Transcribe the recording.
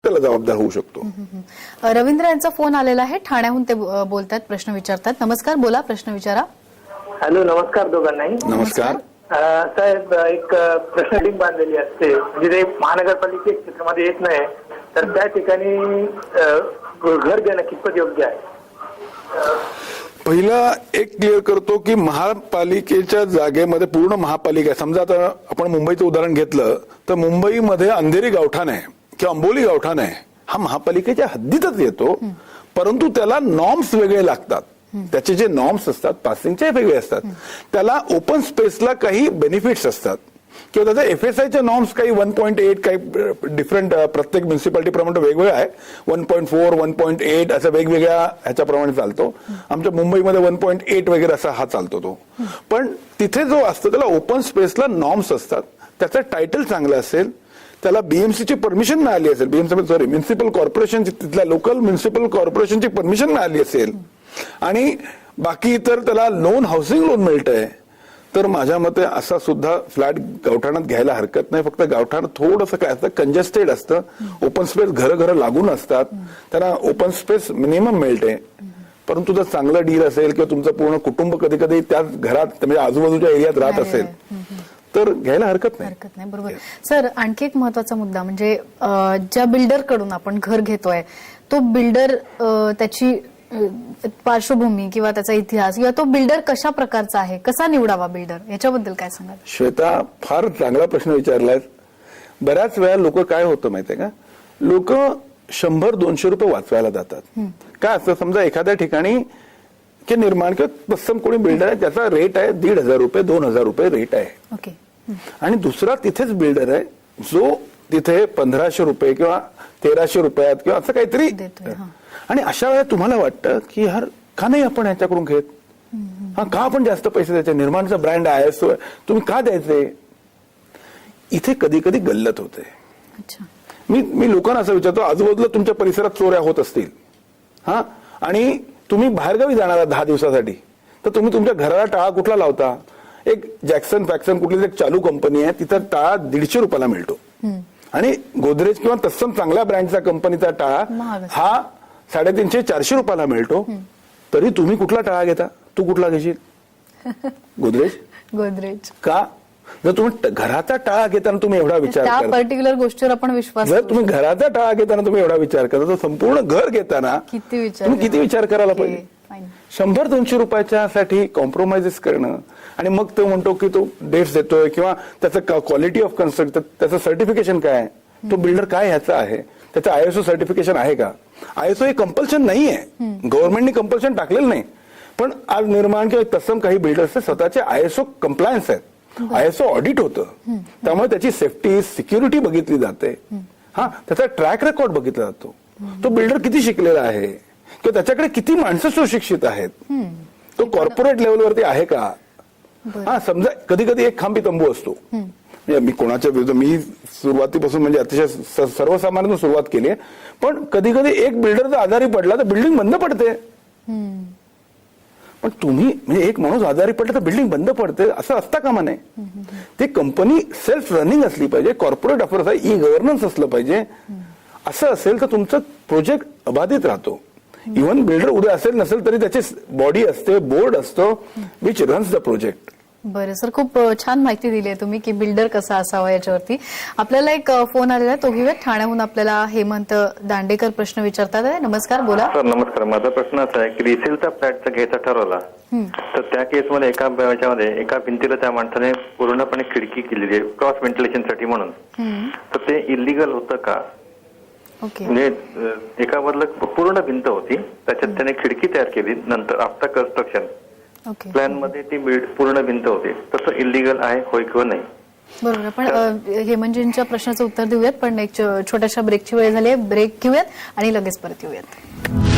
त्याला जबाबदार होऊ शकतो. रवींद्र यांचा फोन आलेला आहे, ठाण्याहून ते बोलतात, प्रश्न विचारतात. नमस्कार, बोला, प्रश्न विचारा. हॅलो, नमस्कार दोघांनाही. नमस्कार साहेब, एक प्रश्न लिंक बांधलेली असते, म्हणजे ते महानगरपालिके क्षेत्रामध्ये येत नाही, तर त्या ठिकाणी घर घेणं कितपत योग्य आहे? पहिला एक क्लिअर करतो की महापालिकेच्या जागेमध्ये पूर्ण महापालिका, समजा आता आपण मुंबईचं उदाहरण घेतलं तर मुंबईमध्ये अंधेरी गावठाण आहे किंवा अंबोली गावठाण आहे, हा महापालिकेच्या हद्दीतच येतो, परंतु त्याला नॉर्म्स वेगळे लागतात. त्याचे जे नॉर्म्स असतात पासिंगचे वेगळे असतात. त्याला ओपन स्पेसला काही बेनिफिट्स असतात किंवा त्याचा FSIचे नॉर्म्स काही 1.8 काही डिफरंट प्रत्येक म्युन्सिपालिटी प्रमाणे वेगवेगळा आहे. 1.4 1.8 असं वेगवेगळ्या ह्याच्याप्रमाणे चालतो. आमच्या मुंबईमध्ये 1.8 वगैरे असा हा चालतो तो. पण तिथे जो असतो त्याला ओपन स्पेसला नॉर्म्स असतात. त्याचं टायटल चांगलं असेल, त्याला BMCची परमिशन मिळाली असेल, म्युन्सिपल कॉर्पोरेशनची, तिथल्या लोकल म्युन्सिपल कॉर्पोरेशनची परमिशन मिळाली असेल आणि बाकी इतर त्याला लोन, हाऊसिंग लोन मिळतंय, तर माझ्या मते असा सुद्धा फ्लॅट गावठाणात घ्यायला हरकत नाही. फक्त गावठाण थोडंसं काय असतं, कंजेस्टेड असतं, ओपन स्पेस घरं लागून असतात, त्यांना ओपन स्पेस मिनिमम मिळते. परंतु जर चांगलं डील असेल किंवा तुमचं पूर्ण कुटुंब कधी कधी त्या घरात म्हणजे आजूबाजूच्या एरियात राहत असेल तर घ्यायला हरकत नाही. बरोबर. सर, आणखी एक महत्वाचा मुद्दा म्हणजे ज्या बिल्डर कडून आपण घर घेतोय तो बिल्डर, त्याची पार्श्वभूमी किंवा त्याचा इतिहास किंवा तो बिल्डर कशा प्रकारचा आहे, कसा निवडावा बिल्डर, याच्याबद्दल काय सांगाल? श्वेता, फार चांगला प्रश्न विचारलाय. बऱ्याच वेळा लोक काय होतं माहितीये का, लोक 100-200 रुपये वाचवायला जातात. काय असतं, समजा एखाद्या ठिकाणी की निर्माण किंवा तत्सम कोणी बिल्डर आहे ज्याचा रेट आहे 1,500 रुपये 2,000 रुपये रेट आहे. ओके. आणि दुसरा तिथेच बिल्डर आहे जो तिथे 1,500 रुपये किंवा 1,300 रुपयात किंवा असं काहीतरी. आणि अशा वेळेला तुम्हाला वाटतं की यार का नाही आपण ह्याच्याकडून घेत, का आपण जास्त पैसे द्यायचे, निर्माणचा ब्रँड आहे, तुम्ही का द्यायचे. इथे कधी कधी गल्लत होते. मी लोकांना असं विचारतो, आजूबाजूला तुमच्या परिसरात चोऱ्या होत असतील हा, आणि तुम्ही बाहेरगावी जाणार 10 दिवसासाठी, तर तुम्ही तुमच्या घराला टाळा कुठला लावता? एक जॅक्सन फॅक्सन कुठली एक चालू कंपनी आहे, तिथं टाळा 150 रुपयाला मिळतो. आणि गोदरेज किंवा तत्सम चांगल्या ब्रँडचा कंपनीचा टाळा हा 350-400 रुपयाला मिळतो. तरी तुम्ही कुठला टाळा घेता? तू कुठला घेशील? गोदरेज. का? जर तुम्ही घराचा टाळा घेताना तुम्ही एवढा विचार करा, त्या पर्टिक्युलर गोष्टीवर आपण विश्वास, जर तुम्ही घराचा टाळा घेताना तुम्ही एवढा विचार करता, तर संपूर्ण घर घेताना तुम्ही किती विचार करायला पाहिजे. 100-200 रुपयाच्या साठी कॉम्प्रोमाइजेस करणं आणि मग तो म्हणतो की तो डेट्स देतोय किंवा त्याचं क्वालिटी ऑफ कन्स्ट्रक्ट, त्याचं सर्टिफिकेशन काय आहे, तो बिल्डर काय ह्याचा आहे, त्याचं ISO सर्टिफिकेशन आहे का? ISO हे कंपल्शन नाहीये, गव्हर्नमेंटने कंपल्शन टाकलेलं नाही. पण आज निर्माण किंवा तत्सम काही बिल्डर्सचे स्वतःचे ISO कंप्लायन्स आहेत, ISO ऑडिट होतं, त्यामुळे त्याची सेफ्टी सिक्युरिटी बघितली जाते. हा, त्याचा ट्रॅक रेकॉर्ड बघितला जातो. तो बिल्डर किती शिकलेला आहे किंवा त्याच्याकडे किती माणसं सुशिक्षित आहेत, तो कॉर्पोरेट लेवलवरती आहे का. हा, समजा कधी कधी एक खांबी तंबू असतो. मी कोणाच्या विरुद्ध, मी सुरुवातीपासून म्हणजे अतिशय सर्वसामान्य सुरुवात केली, पण कधी कधी एक बिल्डर जर आजारी पडला तर बिल्डिंग बंद पडते. पण तुम्ही म्हणजे एक माणूस आजारी पडला तर बिल्डिंग बंद पडते असं असता कामा नये. ती कंपनी सेल्फ रनिंग असली पाहिजे, कॉर्पोरेट अफेअर्स आहे, ई-गव्हर्नन्स असलं पाहिजे. असं असेल तर तुमचं प्रोजेक्ट अबाधित राहतो. इव्हन बिल्डर उद्या असेल नसेल तरी त्याची बॉडी असते, बोर्ड असतो, विच रन्स द प्रोजेक्ट. बरं सर, खूप छान माहिती दिली आहे तुम्ही की बिल्डर कसा असावा याच्यावरती. आपल्याला एक फोन आलेला आहे, तो घेऊयात. ठाण्याहून आपल्याला हेमंत दांडेकर प्रश्न विचारतात. नमस्कार, बोला. सर नमस्कार. माझा प्रश्न असा आहे की रिसेलचा फ्लॅट घ्यायचा ठरवला तर त्या केसमध्ये एका भिंतीला त्या माणसाने पूर्णपणे खिडकी केलेली आहे क्रॉस व्हेंटिलेशनसाठी म्हणून, तर ते इलिगल होतं का? म्हणजे एका बाजूला पूर्ण भिंत होती, त्याच्यात त्याने खिडकी तयार केली, नंतर आफ्टर कन्स्ट्रक्शन प्लॅन मध्ये ती पूर्ण भिंत होती, तसं इलिगल आहे होय किंवा नाही? बरोबर. आपण हेमंतजींच्या प्रश्नाचं उत्तर देऊयात, पण एक छोट्याशा ब्रेकची वेळ झाली आहे. ब्रेक घेऊयात आणि लगेच परत येऊयात.